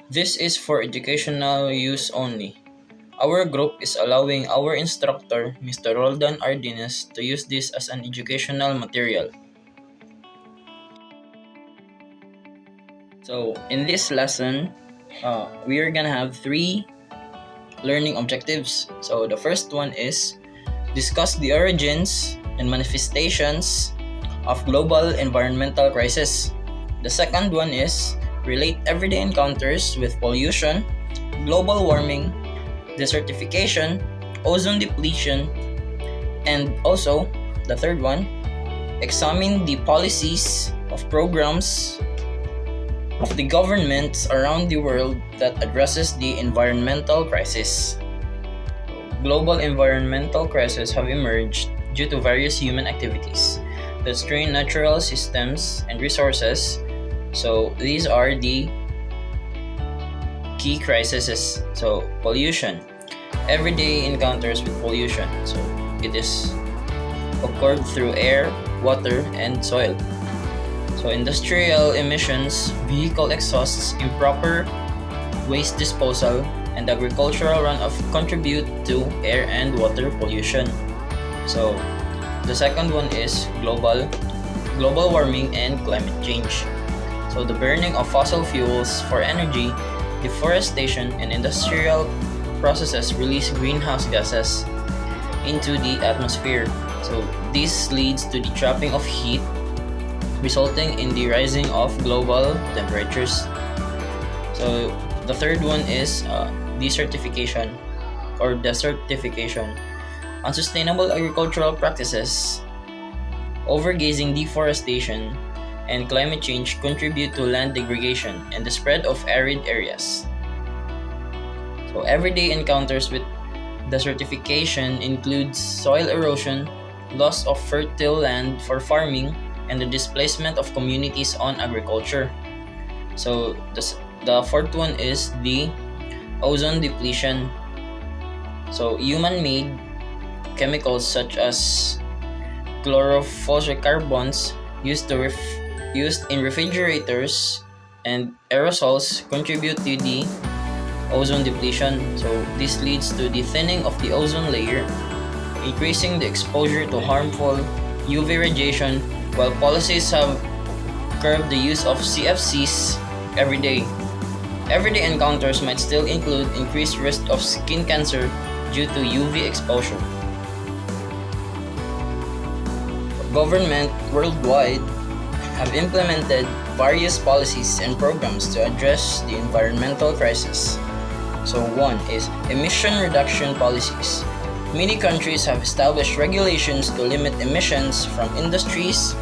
This is for educational use only. Our group is allowing our instructor, Mr. Roldan Ardines, to use this as an educational material. So, in this lesson, we are gonna have three learning objectives. So, the first one is discuss the origins and manifestations of global environmental crisis. The second one is relate everyday encounters with pollution, global warming, desertification, ozone depletion, and also the third one, examine the policies of programs of the governments around the world that addresses the environmental crisis. Global environmental crises have emerged due to various human activities that strain natural systems and resources. So these are the key crises. So pollution, everyday encounters with pollution. So it is occurred through air, water, and soil. So industrial emissions, vehicle exhausts, improper waste disposal, and agricultural runoff contribute to air and water pollution. So the second one is global warming and climate change. So the burning of fossil fuels for energy, deforestation, and industrial processes release greenhouse gases into the atmosphere. So this leads to the trapping of heat, resulting in the rising of global temperatures. So the third one is desertification or desertification. Unsustainable agricultural practices, overgrazing, deforestation, and climate change contribute to land degradation and the spread of arid areas. So everyday encounters with desertification includes soil erosion, loss of fertile land for farming, and the displacement of communities on agriculture. So the fourth one is the ozone depletion. So human-made chemicals such as chlorofluorocarbons used in refrigerators and aerosols contribute to the ozone depletion. So this leads to the thinning of the ozone layer, increasing the exposure to harmful UV radiation, while policies have curbed the use of CFCs every day. Everyday encounters might still include increased risk of skin cancer due to UV exposure. Government worldwide have implemented various policies and programs to address the environmental crisis. So one is emission reduction policies. Many countries have established regulations to limit emissions from industries,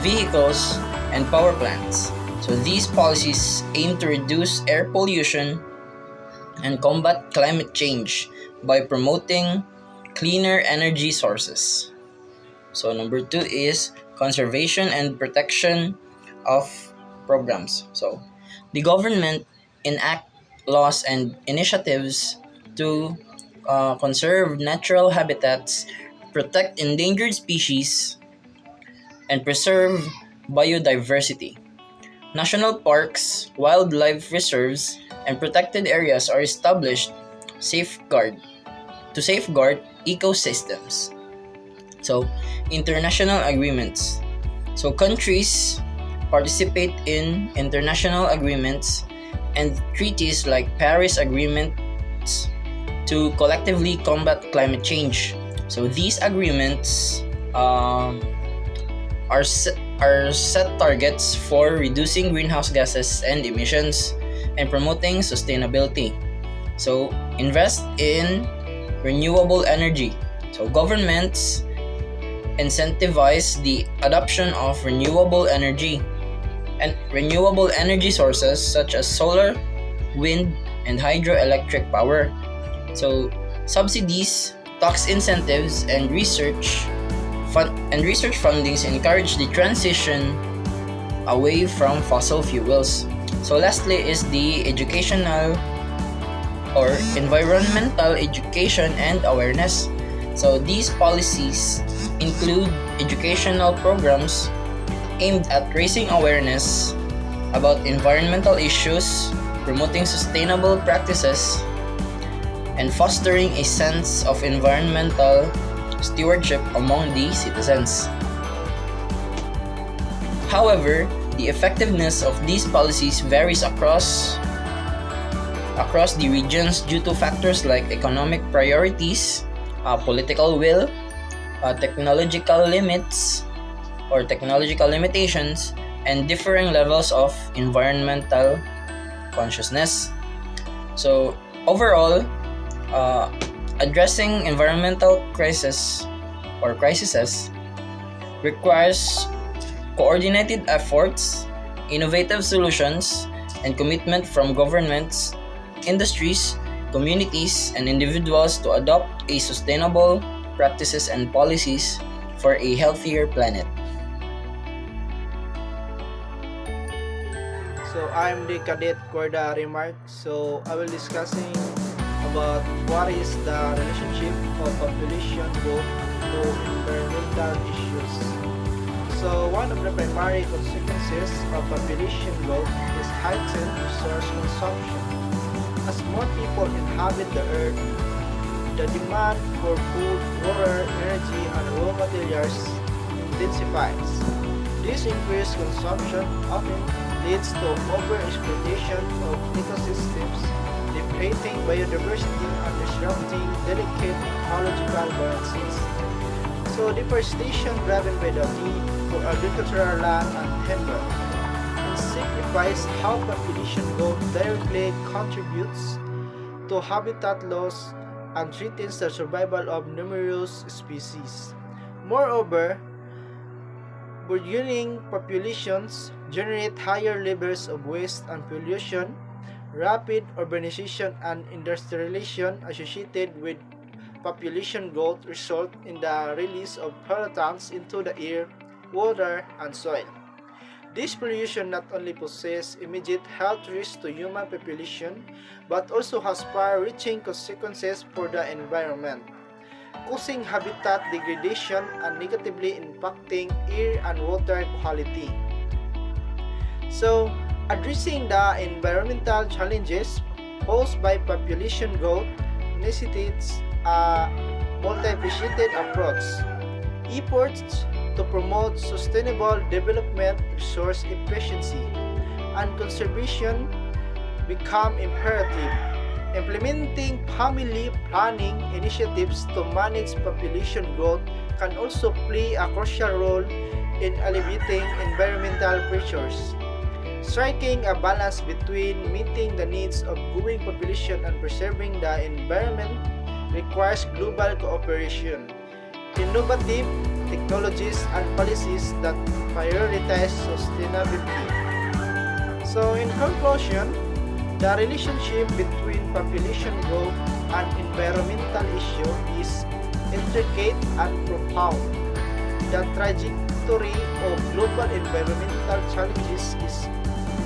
vehicles, and power plants. So these policies aim to reduce air pollution and combat climate change by promoting cleaner energy sources. So number two is conservation and protection of programs. So the government enact laws and initiatives to conserve natural habitats, protect endangered species, and preserve biodiversity. National parks, wildlife reserves, and protected areas are established safeguard to safeguard ecosystems. So, international agreements. So, countries participate in international agreements and treaties like Paris Agreement to collectively combat climate change. So, these agreements are set targets for reducing greenhouse gases and emissions and promoting sustainability. So, invest in renewable energy. So, governments incentivize the adoption of renewable energy and renewable energy sources such as solar, wind, and hydroelectric power. So, subsidies, tax incentives, and research fundings encourage the transition away from fossil fuels. So lastly is the educational or environmental education and awareness. So these policies include educational programs aimed at raising awareness about environmental issues, promoting sustainable practices, and fostering a sense of environmental stewardship among the citizens. However, the effectiveness of these policies varies across the regions due to factors like economic priorities, political will, technological limitations, and differing levels of environmental consciousness. So overall, addressing environmental crises requires coordinated efforts, innovative solutions, and commitment from governments, industries, communities, and individuals to adopt a sustainable practices and policies for a healthier planet. So I'm the cadet Corda Remark. So I will discussing about what is the relationship of population growth to environmental issues. So one of the primary consequences of population growth is heightened resource consumption. As more people inhabit the earth, the demand for food, water, energy, and raw materials intensifies. This increased consumption often leads to overexploitation of ecosystems, depleting biodiversity and disrupting delicate ecological balances. So deforestation driven by the need for agricultural land and timber exemplifies how population growth directly contributes to habitat loss and threatens the survival of numerous species. Moreover, burgeoning populations generate higher levels of waste and pollution. Rapid urbanization and industrialization associated with population growth result in the release of pollutants into the air, water, and soil. This pollution not only poses immediate health risks to human population but also has far-reaching consequences for the environment, causing habitat degradation and negatively impacting air and water quality. So, addressing the environmental challenges posed by population growth necessitates a multifaceted approach. Efforts to promote sustainable development, resource efficiency, and conservation become imperative. Implementing family planning initiatives to manage population growth can also play a crucial role in alleviating environmental pressures. Striking a balance between meeting the needs of growing population and preserving the environment requires global cooperation, innovative technologies, and policies that prioritize sustainability. So, in conclusion, the relationship between population growth and environmental issue is intricate and profound. The trajectory of global environmental challenges is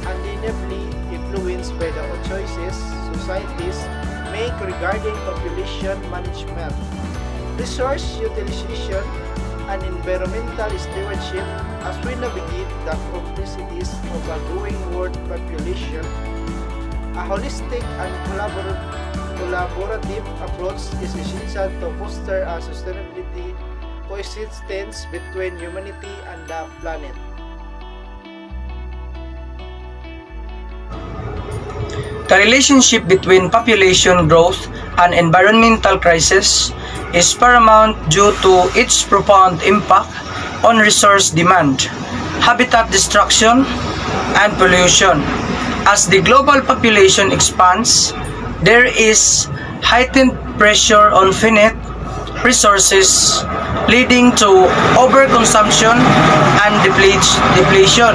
undeniably influenced by the choices societies make regarding population management, resource utilization, and environmental stewardship. As we navigate the complexities of a growing world population, a holistic and collaborative approach is essential to foster a sustainability coexistence between humanity and the planet. The relationship between population growth and environmental crisis is paramount due to its profound impact on resource demand, habitat destruction, and pollution. As the global population expands, there is heightened pressure on finite resources, leading to overconsumption and depletion.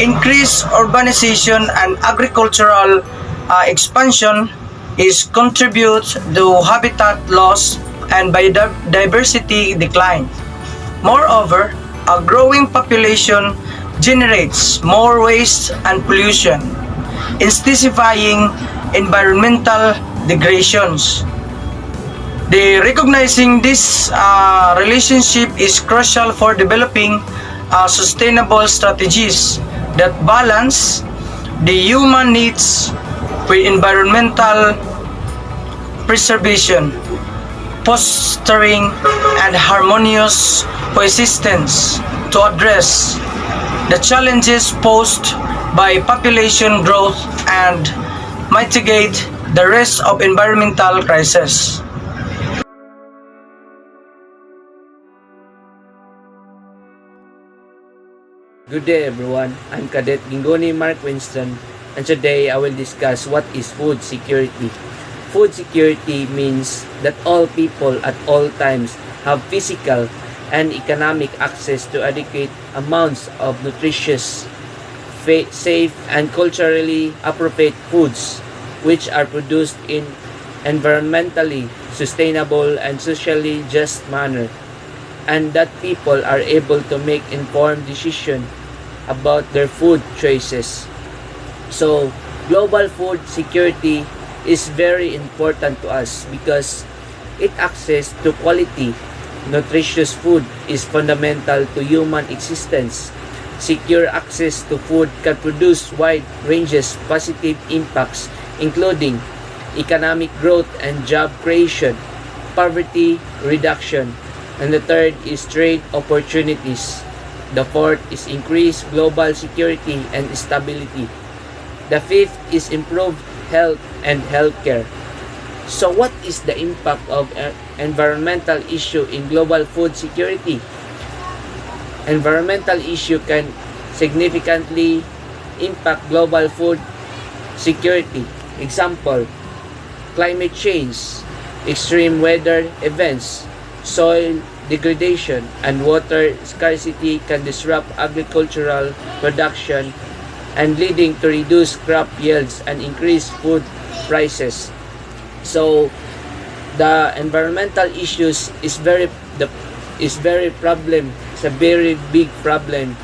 Increased urbanization and agricultural expansion is contributes to habitat loss and biodiversity decline. Moreover, a growing population generates more waste and pollution, intensifying environmental degradations. Recognizing this relationship is crucial for developing sustainable strategies that balance the human needs with environmental preservation, fostering and harmonious coexistence to address the challenges posed by population growth and mitigate the risk of environmental crisis. Good day everyone, I'm Cadet Gingoni Mark Winston, and today I will discuss what is food security. Food security means that all people at all times have physical and economic access to adequate amounts of nutritious, safe, and culturally appropriate foods which are produced in environmentally sustainable and socially just manner, and that people are able to make informed decisions about their food choices. So, global food security is very important to us because it access to quality, nutritious food is fundamental to human existence. Secure access to food can produce wide ranges positive impacts including economic growth and job creation, poverty reduction, and the third is trade opportunities. The fourth is increased global security and stability. The fifth is improved health and healthcare. So what is the impact of environmental issue in global food security? Environmental issue can significantly impact global food security. Example, climate change, extreme weather events, soil degradation, and water scarcity can disrupt agricultural production and leading to reduced crop yields and increased food prices. So the environmental issues is very problem. It's a very big problem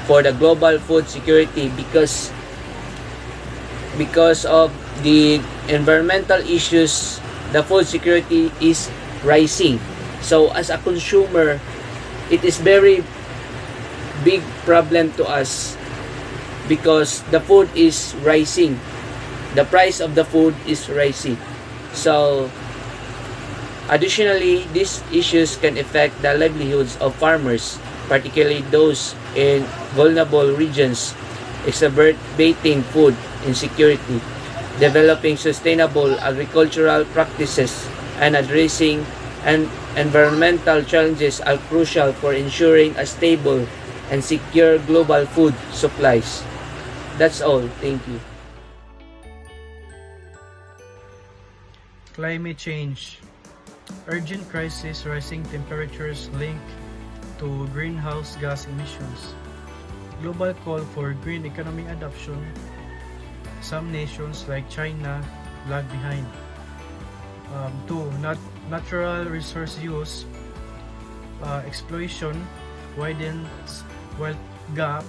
for the global food security because of the environmental issues, the food security is rising. So as a consumer, it is very big problem to us because the food is rising. The price of the food is rising. So additionally, these issues can affect the livelihoods of farmers, particularly those in vulnerable regions, exacerbating food insecurity, developing sustainable agricultural practices, and addressing environmental challenges are crucial for ensuring a stable and secure global food supplies. That's all. Thank you. Climate change. Urgent crisis, rising temperatures linked to greenhouse gas emissions. Global call for green economy adoption. Some nations like China lag behind. 2. Natural resource use. Exploitation widens wealth gap.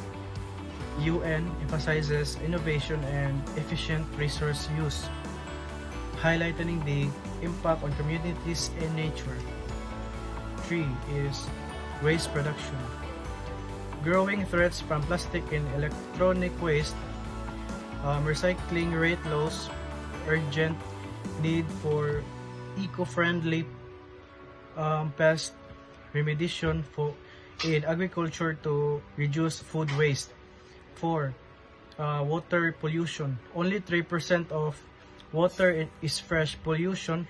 UN emphasizes innovation and efficient resource use, highlighting the impact on communities and nature. 3 is waste production. Growing threats from plastic and electronic waste. Recycling rate loss. Urgent need for eco-friendly pest remediation in agriculture to reduce food waste. 4. Water pollution. Only 3% of water is fresh. Pollution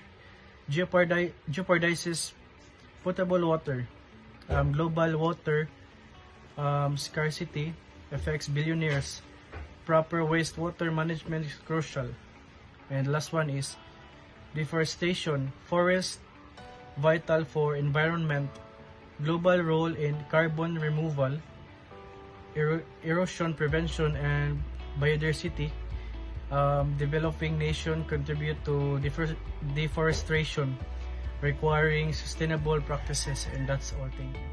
jeopardizes potable water. Global water scarcity affects billionaires. Proper wastewater management is crucial. And last one is deforestation. Forest vital for environment. Global role in carbon removal, erosion prevention, and biodiversity. Developing nation contribute to deforestation, requiring sustainable practices. And that's all. Thank you.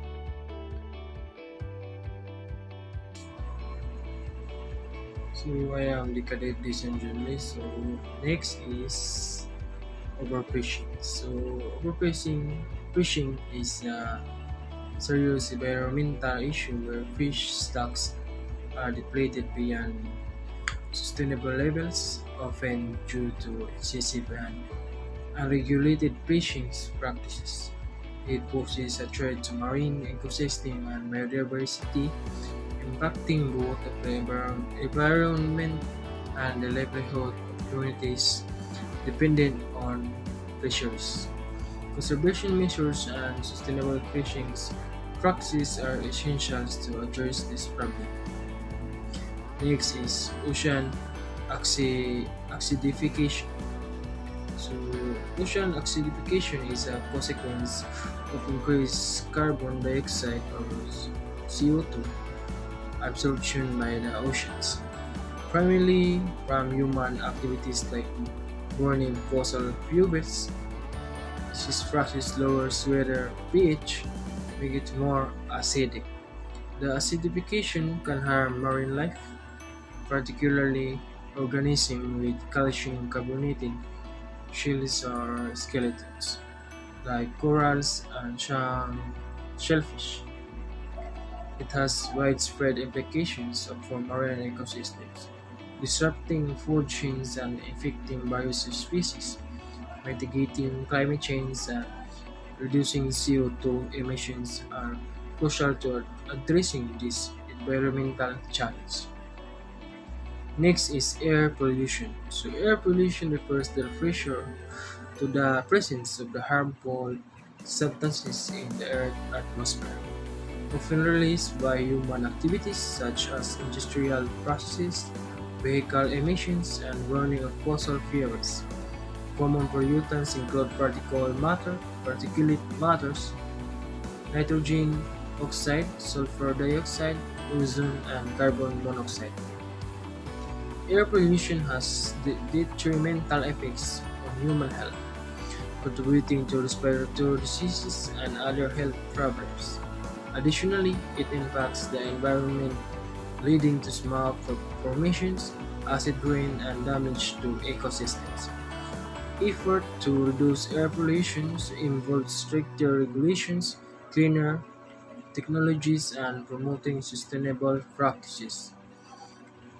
So I am the cadet and journalist. So next is overfishing. So fishing is a serious environmental issue where fish stocks are depleted beyond sustainable levels, often due to excessive and unregulated fishing practices. It poses a threat to marine ecosystem and biodiversity, impacting both the environment and the livelihood of communities dependent on fisheries. Conservation measures and sustainable fishing practices are essential to address this problem. Next is ocean acidification. So, ocean acidification is a consequence of increased carbon dioxide or CO2 absorption by the oceans, primarily from human activities like burning fossil fuels. This process lowers water pH, making it more acidic. The acidification can harm marine life, particularly organisms with calcium carbonated shells or skeletons, like corals and some shellfish. It has widespread implications for marine ecosystems, disrupting food chains and affecting various species. Mitigating climate change and reducing CO2 emissions are crucial to addressing this environmental challenge. Next is air pollution. So air pollution refers to the pressure to the presence of the harmful substances in the Earth's atmosphere, often released by human activities such as industrial processes, vehicle emissions, and burning of fossil fuels. Common pollutants include particulate matters, nitrogen oxide, sulfur dioxide, ozone, and carbon monoxide. Air pollution has detrimental effects on human health, contributing to respiratory diseases and other health problems. Additionally, it impacts the environment, leading to smog formations, acid rain, and damage to ecosystems. Effort to reduce air pollution involves stricter regulations, cleaner technologies, and promoting sustainable practices.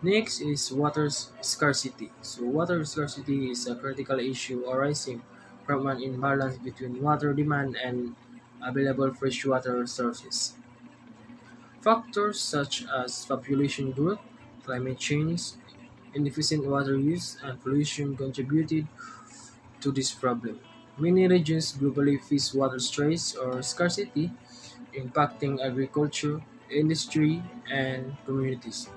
Next is water scarcity. So, water scarcity is a critical issue arising from an imbalance between water demand and available freshwater resources. Factors such as population growth, climate change, inefficient water use, and pollution contributed to this problem. Many regions globally face water stress or scarcity, impacting agriculture, industry, and communities.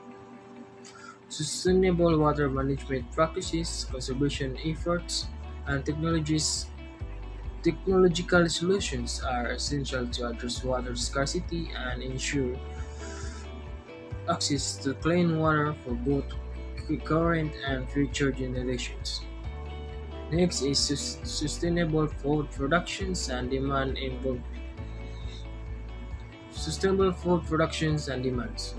Sustainable water management practices, conservation efforts, and technological solutions are essential to address water scarcity and ensure access to clean water for both current and future generations. Next is sustainable food productions and demand involved. Sustainable food productions and demands.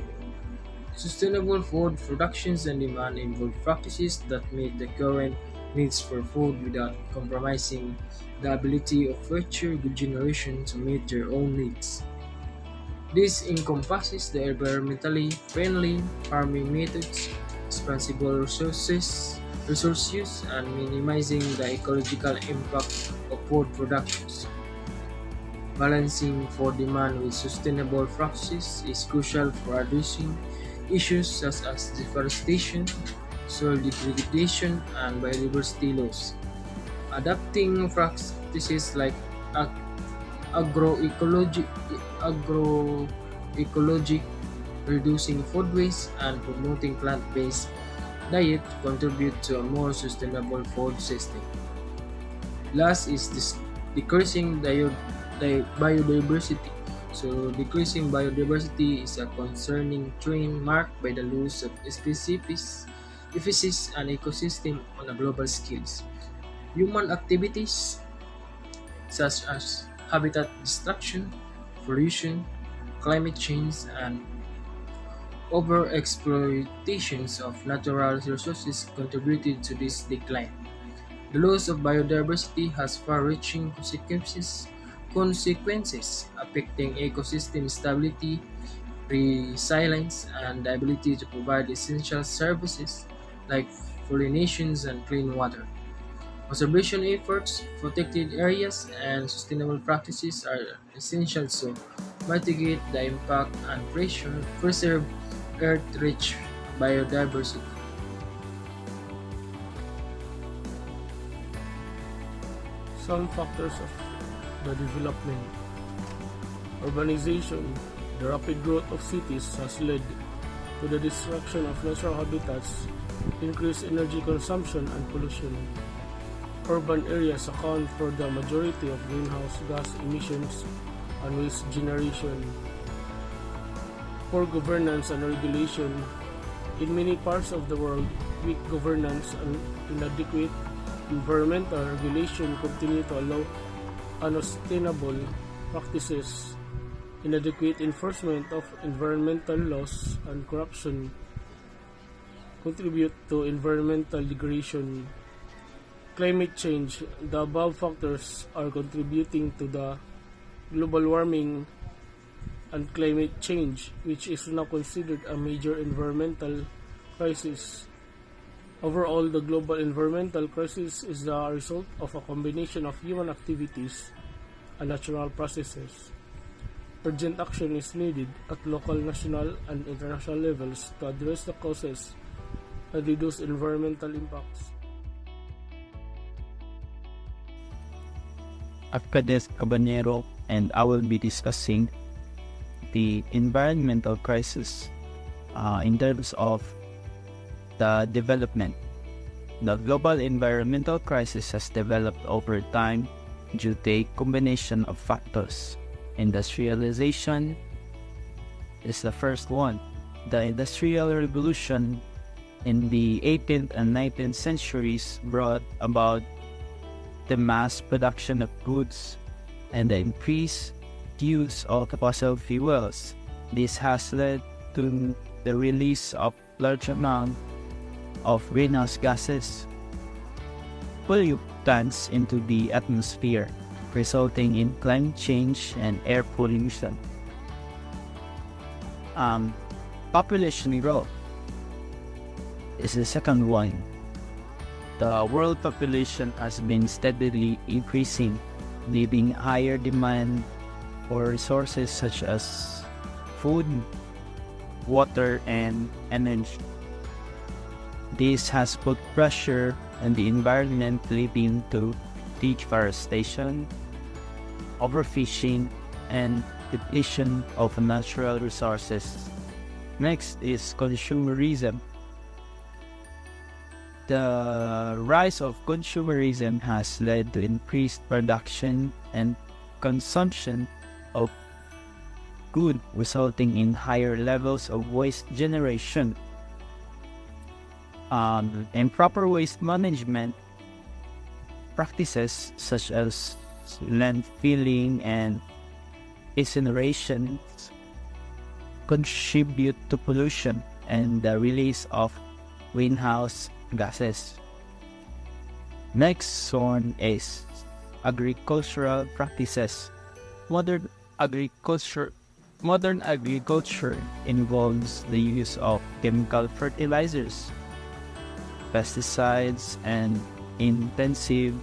Sustainable food productions and demand involve practices that meet the current needs for food without compromising the ability of future generations to meet their own needs. This encompasses the environmentally friendly farming methods, responsible resource use, and minimizing the ecological impact of food productions. Balancing for demand with sustainable practices is crucial for addressing issues such as deforestation, soil degradation, and biodiversity loss. Adapting practices like ag- agroecology, agroecology, reducing food waste, and promoting plant-based diet contribute to a more sustainable food system. Last is decreasing biodiversity. So, decreasing biodiversity is a concerning trend marked by the loss of species and ecosystem on a global scale. Human activities such as habitat destruction, pollution, climate change, and overexploitations of natural resources contributed to this decline. The loss of biodiversity has far-reaching consequences affecting ecosystem stability, resilience, and the ability to provide essential services like pollinations and clean water. Conservation efforts, protected areas, and sustainable practices are essential to mitigate the impact and preserve Earth-rich biodiversity. Some factors of the development. Urbanization, the rapid growth of cities has led to the destruction of natural habitats, increased energy consumption and pollution. Urban areas account for the majority of greenhouse gas emissions and waste generation. Poor governance and regulation. In many parts of the world, weak governance and inadequate environmental regulation continue to allow unsustainable practices. Inadequate enforcement of environmental laws and corruption contribute to environmental degradation. Climate change. The above factors are contributing to the global warming and climate change, which is now considered a major environmental crisis. Overall, the global environmental crisis is the result of a combination of human activities and natural processes. Urgent action is needed at local, national, and international levels to address the causes and reduce environmental impacts. I'm Cades Cabanero, and I will be discussing the environmental crisis in terms of the development. The global environmental crisis has developed over time due to a combination of factors. Industrialization is the first one. The Industrial Revolution in the 18th and 19th centuries brought about the mass production of goods and the increased use of fossil fuels. This has led to the release of large amount of greenhouse gases, pollutants into the atmosphere, resulting in climate change and air pollution. Population growth is the second one. The world population has been steadily increasing, leaving higher demand for resources such as food, water, and energy. This has put pressure on the environment, leading to deforestation, overfishing, and depletion of natural resources. Next is consumerism. The rise of consumerism has led to increased production and consumption of goods, resulting in higher levels of waste generation. Improper waste management practices such as landfilling and incineration contribute to pollution and the release of greenhouse gases. Next one is agricultural practices. Modern agriculture involves the use of chemical fertilizers, pesticides, and intensive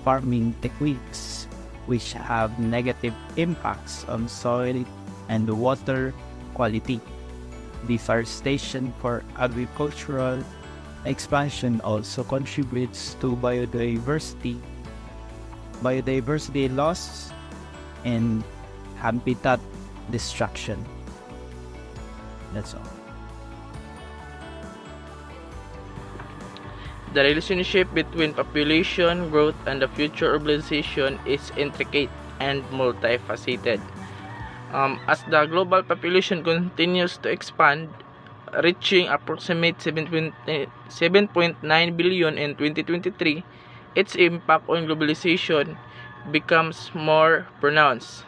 farming techniques, which have negative impacts on soil and water quality. Deforestation for agricultural expansion also contributes to biodiversity loss and habitat destruction. That's all. The relationship between population growth and the future urbanization is intricate and multifaceted. As the global population continues to expand, reaching approximately 7.9 billion in 2023, its impact on globalization becomes more pronounced.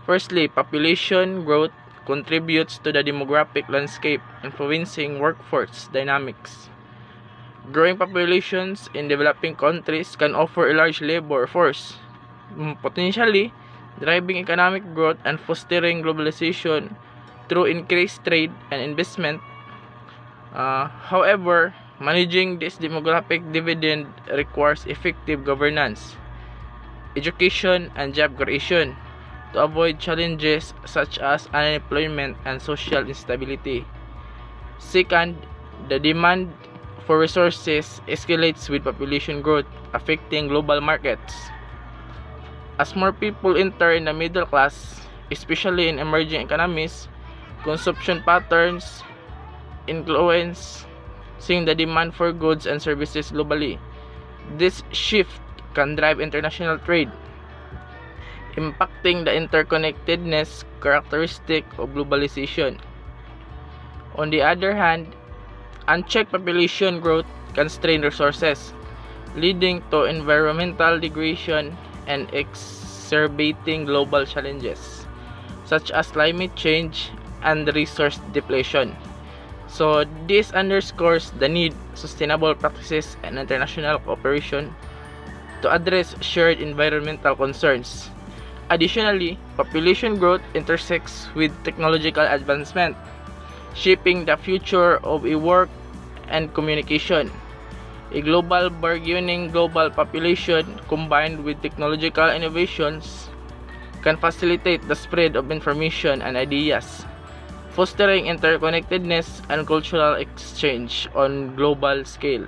Firstly, population growth contributes to the demographic landscape, influencing workforce dynamics. Growing populations in developing countries can offer a large labor force, potentially driving economic growth and fostering globalization through increased trade and investment. However, managing this demographic dividend requires effective governance, education, and job creation to avoid challenges such as unemployment and social instability. Second, the demand for resources escalates with population growth, affecting global markets. As more people enter in the middle class, especially in emerging economies, consumption patterns influence seeing the demand for goods and services globally. This shift can drive international trade, impacting the interconnectedness characteristic of globalization. On the other hand, unchecked population growth can strain resources, leading to environmental degradation and exacerbating global challenges, such as climate change and resource depletion. So this underscores the need for sustainable practices and international cooperation to address shared environmental concerns. Additionally, population growth intersects with technological advancement, shaping the future of work and communication. A global bargaining global population combined with technological innovations can facilitate the spread of information and ideas, fostering interconnectedness and cultural exchange on global scale.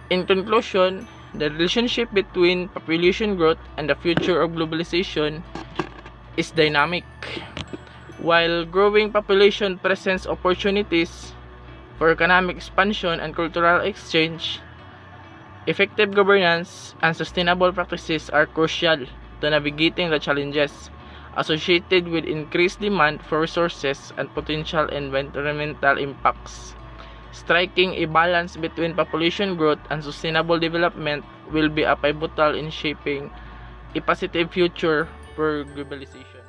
In conclusion, the relationship between population growth and the future of globalization is dynamic. While growing population presents opportunities for economic expansion and cultural exchange, effective governance and sustainable practices are crucial to navigating the challenges associated with increased demand for resources and potential environmental impacts. Striking a balance between population growth and sustainable development will be a pivotal in shaping a positive future for globalization.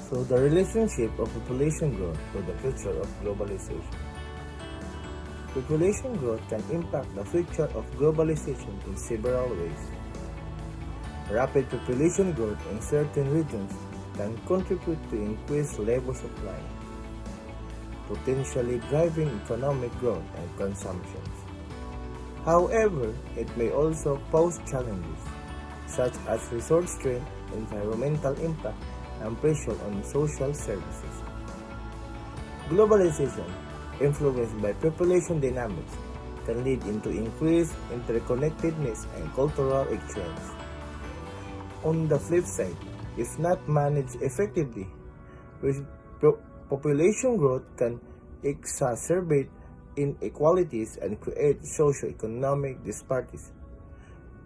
So the relationship of population growth to the future of globalization. Population growth can impact the future of globalization in several ways. Rapid population growth in certain regions can contribute to increased labor supply, potentially driving economic growth and consumption. However, it may also pose challenges, such as resource strain, environmental impact, and pressure on social services. Globalization, influenced by population dynamics, can lead into increased interconnectedness and cultural exchange. On the flip side, if not managed effectively, population growth can exacerbate inequalities and create socio-economic disparities,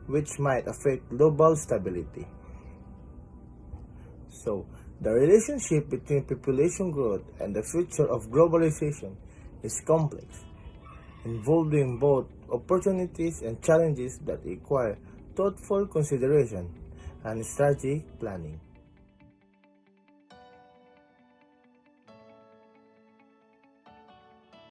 which might affect global stability. So, the relationship between population growth and the future of globalization is complex, involving both opportunities and challenges that require thoughtful consideration and strategic planning.